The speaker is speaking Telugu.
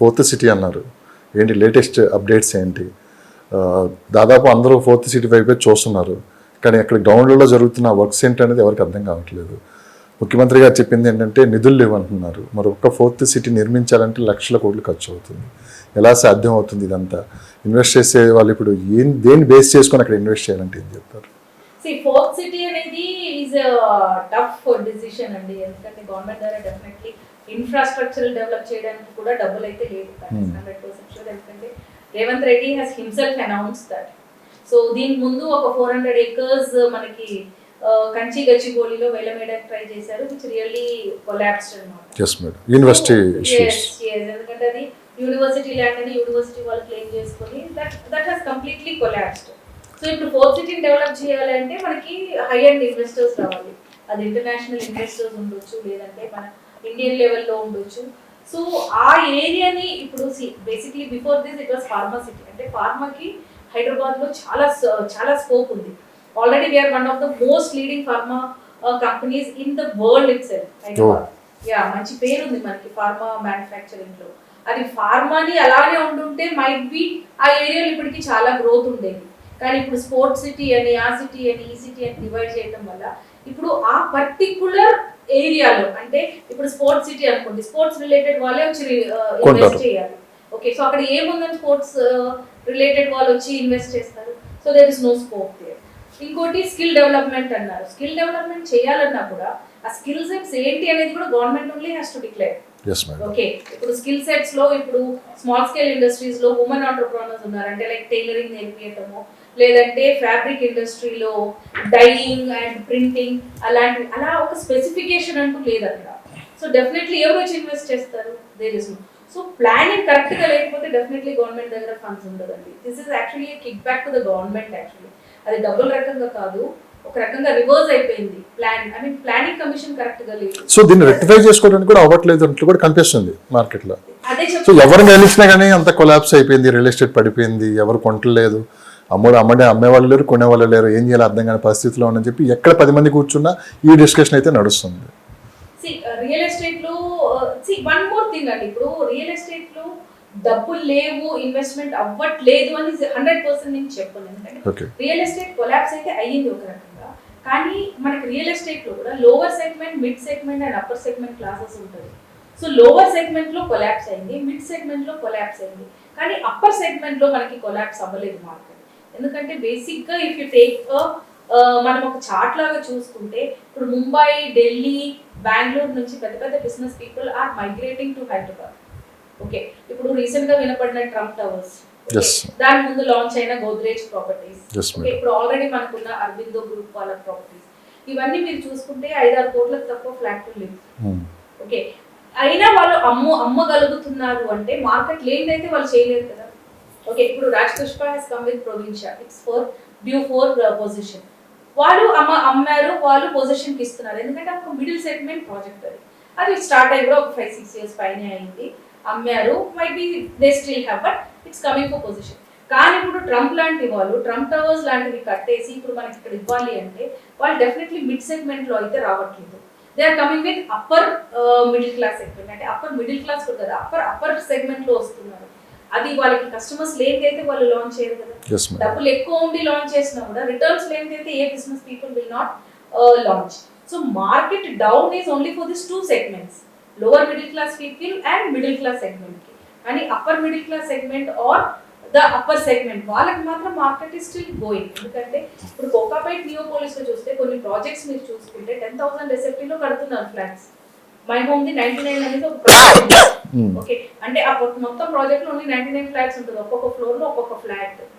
ఫోర్త్ సిటీ అన్నారు, ఏంటి లేటెస్ట్ అప్డేట్స్ ఏంటి? దాదాపు అందరూ ఫోర్త్ సిటీ వైపే చూస్తున్నారు, కానీ అక్కడ గ్రౌండ్లలో జరుగుతున్న వర్క్స్ ఏంటి అనేది ఎవరికి అర్థం కావట్లేదు. ముఖ్యమంత్రి గారు చెప్పింది ఏంటంటే నిధులు లేవంటున్నారు. మరి ఒక్క ఫోర్త్ సిటీ నిర్మించాలంటే లక్షల కోట్లు ఖర్చు అవుతుంది. ఎలా సాధ్యం అవుతుంది ఇదంతా? ఇన్వెస్ట్ చేసే వాళ్ళు ఇప్పుడు దేన్ని బేస్ చేసుకొని అక్కడ ఇన్వెస్ట్ చేయాలంటే ఏం చెప్తారు? ఫోర్త్ సిటీ అనేది ఈజ్ టఫ్ డిసిషన్ అండి. ఎందుకంటే గవర్నమెంట్ ద్వారా డెఫినెట్లీ ఇన్ఫ్రాస్ట్రక్చర్ డెవలప్ చేయడానికి కూడా డబ్బులు అయితే లేదు 100% షూర్. ఎందుకంటే Revanth Reddy has himself announce that. So దీనికి ముందు ఒక 400 acres మనకి కంచి గచ్చిబౌలిలో వేలమేయడానికి ట్రై చేశారు, విచ్ రియల్లీ కొలాప్స్డ్ అన్నమాట. yes madam, university issues. ఎందుకంటే అది యూనివర్సిటీ ల్యాండ్ అని యూనివర్సిటీ వాళ్ళు క్లెయిమ్ చేసుకొని that has completely collapsed. So ఇప్పుడు ఫోర్త్ సిటీని డెవలప్ చేయాలంటే మనకి హై అండ్ ఇన్వెస్టర్స్ రావాలి. అది ఇంటర్నేషనల్ ఇన్వెస్టర్స్ ఉండొచ్చు, లేదంటే మన ఇండియన్ లెవెల్లో ఉండొచ్చు. సో ఆ ఏరియాని ఇప్పుడు basically before this it was pharma city. అంటే ఫార్మాకి హైదరాబాద్లో చాలా స్కోప్ ఉంది. Already we are one of the most leading pharma companies in the world itself. Hyderabad మంచి పేరు ఉంది మనకి ఫార్మా మ్యానుఫ్యాక్చరింగ్ లో. అది ఫార్మాని అలానే ఉండుంటే మైట్ బి ఆ ఏరియాలో ఇప్పటికి చాలా గ్రోత్ ఉండేది. కానీ ఇప్పుడు స్పోర్ట్స్ సిటీ అని, ఆ సిటీ అని, ఈ సిటీ అని డివైడ్ చేయడం వల్ల ఇప్పుడు ఆ పర్టికులర్ ఏరియాలో, అంటే ఇప్పుడు స్పోర్ట్స్ సిటీ అనుకోండి, స్పోర్ట్స్ రిలేటెడ్ వాళ్ళే వచ్చి ఇన్వెస్ట్ చేయాలి. ఓకే, సో అక్కడ ఏముందని స్పోర్ట్స్ రిలేటెడ్ వాళ్ళు వచ్చి ఇన్వెస్ట్ చేస్తారు. So there is no scope there. ఇంకోటి స్కిల్ డెవలప్మెంట్ అన్నారు. స్కిల్ డెవలప్మెంట్ చేయాలన్నా కూడా ఆ స్కిల్ సెట్స్ ఏంటి అనేది కూడా government only has to declare. Okay, ఇప్పుడు స్కిల్ సెట్స్ లో ఇప్పుడు స్మాల్ స్కేల్ ఇండస్ట్రీస్ లో ఉమెన్ ఆంటర్ప్రెన్యూర్స్ ఉన్నారు. అంటే లైక్ టైలరింగ్ నేర్పియటము, లేదంటే ఫ్యాబ్రిక్ ఇండస్ట్రీలో డైయింగ్ అండ్ ప్రింటింగ్, అలా ఒక స్పెసిఫికేషన్ అంటూ లేదు అక్కడ. సో డెఫినెట్లీ ఎవరు వచ్చి ఇన్వెస్ట్ చేస్తారు? There is no. So planning correct గా లేకపోతే డెఫినెట్లీ గవర్నమెంట్ దగ్గర ఫండ్స్ ఉండదండి. This is actually kick back to the government. Actually అది డబుల్ రకంగా కాదు, ఒక రకంగా రివర్స్ అయిపోయింది. ప్లానింగ్ కమిషన్ కరెక్ట్ గా లేదు. సో దీన్ని రెక్టిఫై చేసుకోవడానికి కూడా అవ్వట్లేదు అంటూ కూడా కనిపిస్తుంది మార్కెట్ లో. సో ఎవరిని గెలిచినా కానీ అంత కొలాప్స్ అయిపోయింది, రియల్ ఎస్టేట్ పడిపోయింది, ఎవరు కొంటలేదు, అమ్మేవాళ్ళు లేరు, కొనేవాళ్ళు లేరు, ఏం చేయాలి అర్థం కాని పరిస్థితిలో అని చెప్పి ఎక్కడ 10 మంది కూర్చున్నా ఈ డిస్కషన్ అయితే నడుస్తుంది. రియల్ ఎస్టేట్ లో వన్ మోర్ థింగ్ అండి, ఇప్పుడు రియల్ ఎస్టేట్ లో డబ్బులు లేవు, ఇన్వెస్ట్మెంట్ అవ్వట్లేదు అని 100% నేను చెప్పను. ఎందుకంటే రియల్ ఎస్టేట్ కొలాప్స్ అయితే అయ్యింది ఒక రకంగా. కానీ మనకి రియల్ ఎస్టేట్ లో కూడా lower segment, mid segment and upper segment classes ఉంటుంది. సో లోవర్ సెగ్మెంట్ లో కొలాప్స్ అయింది, మిడ్ సెగ్మెంట్ లో కొలాప్స్ అయింది, కానీ అప్పర్ సెగ్మెంట్ లో మనకి కొలాప్స్ అవ్వలేదు మార్కెట్. ఎందుకంటే బేసిక్ గా ఇఫ్ యూ టేక్ మనం ఒక చార్ట్ లాగా చూసుకుంటే ఇప్పుడు ముంబై, ఢిల్లీ, బెంగళూరు నుంచి పెద్ద పెద్ద business people are migrating to Hyderabad. Okay, ఇప్పుడు రీసెంట్ గా వినపడిన ట్రంప్ టవర్స్, దాని ముందు లాంచ్ అయిన గోద్రేజ్ ప్రాపర్టీస్, ఇప్పుడు ఆల్రెడీ మనకున్న అరబిందో గ్రూప్ వాళ్ళ ప్రాపర్టీస్, ఇవన్నీ మీరు చూసుకుంటే 5-6 కోట్లకు తక్కువ ఫ్లాట్లు లేవు. ఓకే, అయినా వాళ్ళు అమ్మగలుగుతున్నారు అంటే మార్కెట్ లేనిదైతే వాళ్ళు చేయలేరు కదా. ఓకే, ఇప్పుడు Raj Pushpa has come with Provincia, it's for due for possession. వాళ్ళు అమ్మారు, వాళ్ళు పొజిషన్ కి ఇస్తున్నారు. ఎందుకంటే ఒక మిడిల్ సెగ్మెంట్ ప్రాజెక్ట్ అది స్టార్ట్ అయ్యి కూడా ఒక 5-6 years పైనే అయింది. అమ్మారు, maybe they still have, but it's coming for possession. కానీ ఇప్పుడు ట్రంప్ లాంటి వాళ్ళు ట్రంప్ టవర్స్ లాంటివి కట్టేసి ఇప్పుడు మనకి ఇక్కడ ఇవ్వాలి అంటే వాళ్ళు డెఫినెట్లీ మిడ్ సెగ్మెంట్ లో అయితే రావట్లేదు. They are coming with upper middle class segment. అంటే అప్పర్ మిడిల్ క్లాస్ కదా, అప్పర్ సెగ్మెంట్ లో వస్తున్నారు. అది వాళ్ళకి కస్టమర్స్ లేనిదైతే వాళ్ళు లాంచ్ చేయరు కదా. డబ్బులు ఎక్కువ ఉండి లాంచ్ చేసినా కూడా రిటర్న్స్ లేనిదైతే ఏ business people will not launch. So market down is only for this 2 segments, lower middle class people and middle class segment కి. కానీ upper middle class segment or the upper segment వాళ్ళకి మాత్రం మార్కెట్ ఈస్ స్టిల్ గోయింగ్. ఎందుకంటే ఇప్పుడు కోకాపేట్ నియోపోలిస్ లో చూస్తే కొన్ని ప్రాజెక్ట్స్ మీరు చూసుకుంటే 10,000 SFT లో కడుతున్నారు ఫ్లాట్స్. మై హోమ్ ది 99 అనేది ఒక ప్రాజెక్ట్. ఓకే, అంటే ఆ మొత్తం ప్రాజెక్ట్ లో ఓన్లీ 99 ఫ్లాట్స్ ఉంటుంది, ఒక్కొక్క ఫ్లోర్ లో ఒక్కొక్క ఫ్లాట్.